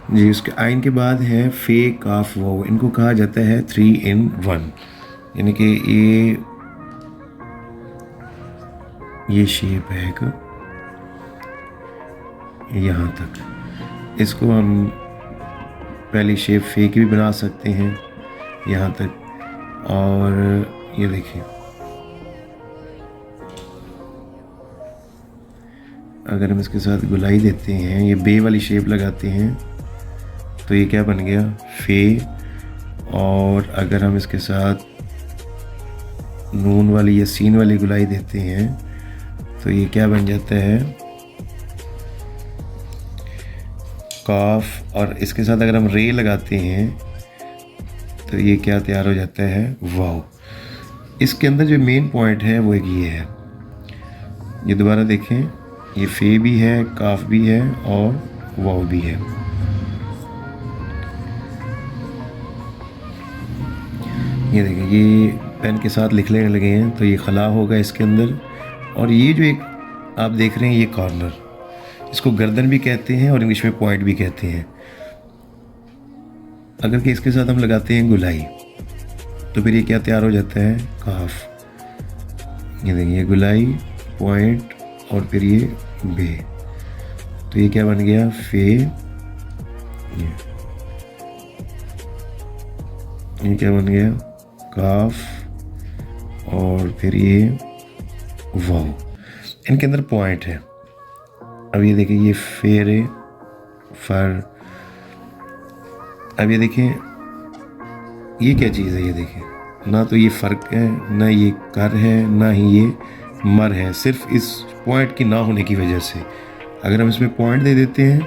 जी, उसके आइन के बाद है फे काफ वाव। इनको कहा जाता है 3 in 1, यानी कि ये शेप है एक यहाँ तक। इसको हम पहली शेप फे की भी बना सकते हैं यहाँ तक। और ये देखिए, अगर हम इसके साथ गुलाई देते हैं, ये बे वाली शेप लगाते हैं, तो ये क्या बन गया, फे। और अगर हम इसके साथ नून वाली या सीन वाली गुलाई देते हैं तो ये क्या बन जाता है, काफ। और इसके साथ अगर हम रे लगाते हैं तो ये क्या तैयार हो जाता है, वाव। इसके अंदर जो मेन पॉइंट है वो एक ये है, ये दोबारा देखें, ये फे भी है, काफ भी है और वाव भी है। ये देखिए, ये पेन के साथ लिखने लगे हैं तो ये खला होगा इसके अंदर। और ये जो एक आप देख रहे हैं, ये कॉर्नर, इसको गर्दन भी कहते हैं और इंग्लिश में पॉइंट भी कहते हैं। अगर कि इसके साथ हम लगाते हैं गुलाई तो फिर ये क्या तैयार हो जाता है, काफ। ये देखिए, गुलाई, पॉइंट और फिर ये बे, तो ये क्या बन गया, फे। ये क्या बन गया, काफ और फिर ये वाव। इनके अंदर पॉइंट है। अब ये देखिए, ये फेरे फर। अब ये देखिए, ये क्या चीज़ है, ये देखिए, ना तो ये फ़र्क है, ना ये कर है, ना ही ये मर है, सिर्फ इस पॉइंट की ना होने की वजह से। अगर हम इसमें पॉइंट दे देते हैं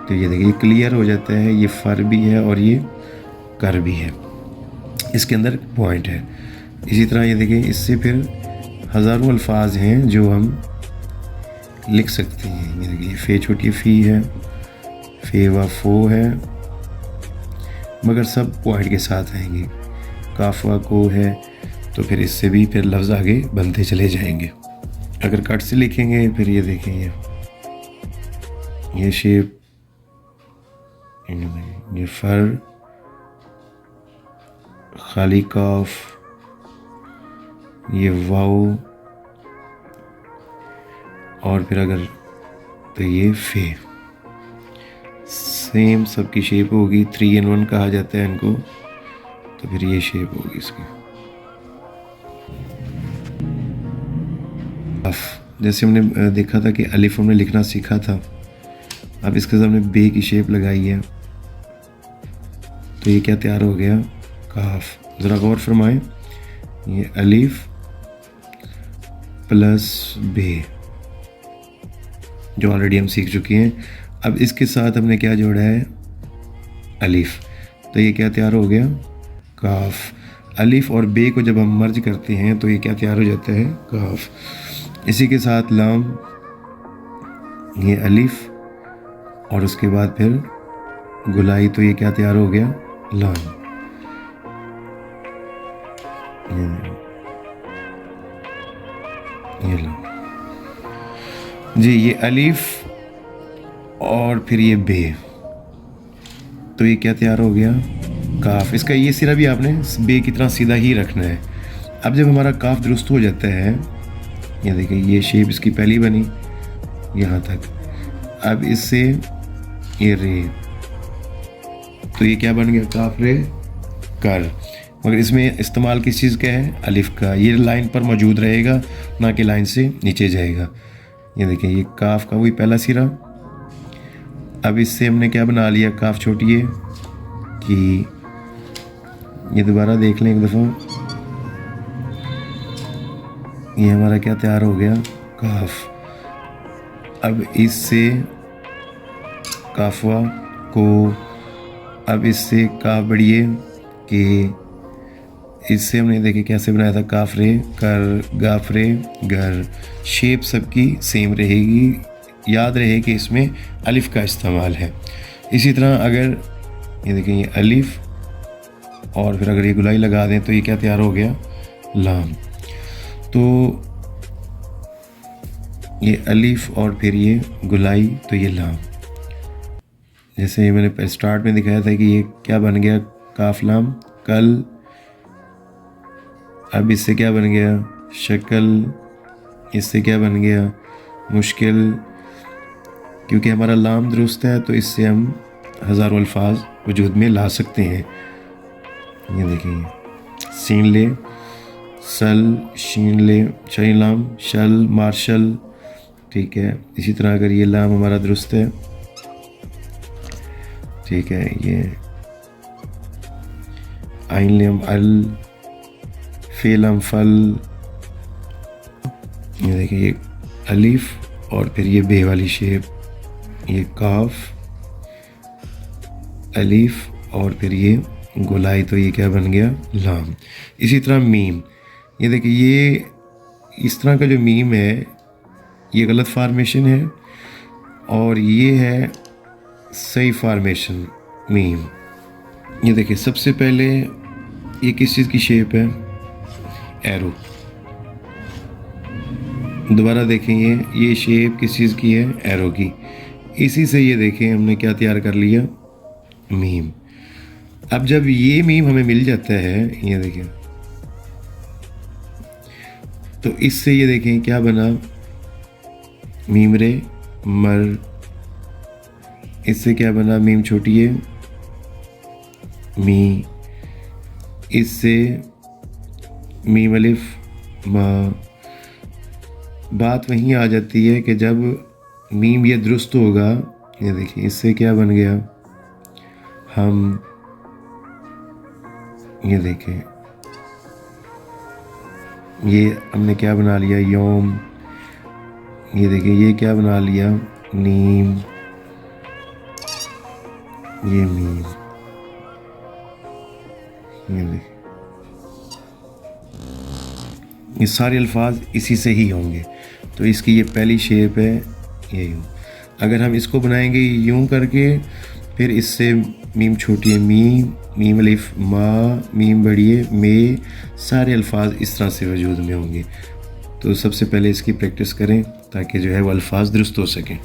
तो ये देखिए, ये क्लियर हो जाता है, ये फर भी है और ये कर भी है, इसके अंदर पॉइंट है। इसी तरह ये देखिए, इससे फिर हज़ारों अल्फाज हैं जो हम लिख सकते हैं। ये देखिए, फे छोटी फ़ी है, फे व फो है, मगर सब पॉइंट के साथ आएंगे। काफवा को है तो फिर इससे भी फिर लफ्ज़ आगे बनते चले जाएंगे। अगर कट से लिखेंगे फिर ये देखेंगे, ये शेप, ये फर, खाली काफ, ये वाव, और फिर अगर तो ये फे। सेम सबकी शेप होगी, 3 in 1 कहा जाता है इनको। तो फिर ये शेप होगी इसकी। जैसे हमने देखा था कि अलिफ हमने लिखना सीखा था, अब इसके सामने बे की शेप लगाई है तो ये क्या तैयार हो गया, काफ। ज़रा गौर फरमाएं, ये अलिफ प्लस बे जो ऑलरेडी हम सीख चुके हैं। अब इसके साथ हमने क्या जोड़ा है, अलिफ, तो ये क्या तैयार हो गया, काफ। अलिफ और बे को जब हम मर्ज करते हैं तो ये क्या तैयार हो जाता है, काफ। इसी के साथ लाम, ये अलिफ और उसके बाद फिर गुलाई, तो ये क्या तैयार हो गया, लाम। ये लाम जी, ये अलिफ और फिर ये बे, तो ये क्या तैयार हो गया, काफ। इसका ये सिरा भी आपने बे की तरह सीधा ही रखना है। अब जब हमारा काफ दुरुस्त हो जाता है, ये देखिए, ये शेप इसकी पहली बनी यहाँ तक। अब इससे ये रे, तो ये क्या बन गया, काफ रे कर। मगर इसमें इस्तेमाल किस चीज़ का है, अलिफ का। ये लाइन पर मौजूद रहेगा, ना कि लाइन से नीचे जाएगा। ये देखिए, ये काफ का वही पहला सिरा। अब इससे हमने क्या बना लिया, काफ छोटी है कि ये दोबारा देख लें एक दफ़ा, ये हमारा क्या तैयार हो गया, काफ। अब इससे काफवा को, अब इससे काफ बढ़िए कि इससे हमने देखे कैसे बनाया था, काफ रे कर, गाफ रे घर। शेप सबकी सेम रहेगी, याद रहे कि इसमें अलिफ का इस्तेमाल है। इसी तरह अगर ये देखें, ये अलिफ और फिर अगर ये गुलाई लगा दें तो ये क्या तैयार हो गया, लाम। तो ये अलिफ और फिर ये गुलाई, तो ये लाम। जैसे मैंने स्टार्ट में दिखाया था कि ये क्या बन गया, काफ लाम कल। अब इससे क्या बन गया, शक्ल। इससे क्या बन गया, मुश्किल। क्योंकि हमारा लाम दुरुस्त है तो इससे हम हज़ारों अल्फाज वजूद में ला सकते हैं। ये देखिए, सीन ले, सल, शीन ले, शरीन लाम, शल, मार्शल। ठीक है, इसी तरह अगर ये लाम हमारा दुरुस्त है, ठीक है, ये आइन लेम अल, फेलम फल। ये देखिए, ये अलीफ और फिर ये बे वाली शेप, ये काफ, अलीफ और फिर ये गोलाई, तो ये क्या बन गया, लाम। इसी तरह मीम, ये देखिए, ये इस तरह का जो मीम है ये गलत फार्मेशन है और ये है सही फार्मेशन मीम। ये देखिए, सबसे पहले ये किस चीज़ की शेप है, एरो। दोबारा देखें, ये शेप किस चीज़ की है, एरो की। इसी से ये देखें हमने क्या तैयार कर लिया, मीम। अब जब ये मीम हमें मिल जाता है, ये देखें, तो इससे ये देखें क्या बना, मीम रे मर। इससे क्या बना, मीम छोटी है, मी। इससे मीम अलिफ मा। बात वहीं आ जाती है कि जब मीम ये दुरुस्त होगा, ये देखिए, इससे क्या बन गया, हम। ये देखें, ये हमने क्या बना लिया, योम। ये देखिए, ये क्या बना लिया, नीम। ये मीम। ये देखिए, ये सारे अल्फाज इसी से ही होंगे। तो इसकी ये पहली शेप है, ये यूँ। अगर हम इसको बनाएंगे यूँ करके, फिर इससे मीम छोटी है, मीम, मीम अलिफ मा, मीम बड़ी है, मे। सारे अल्फाज इस तरह से वजूद में होंगे। तो सबसे पहले इसकी प्रैक्टिस करें ताकि जो है वो अल्फाज दुरुस्त हो सकें।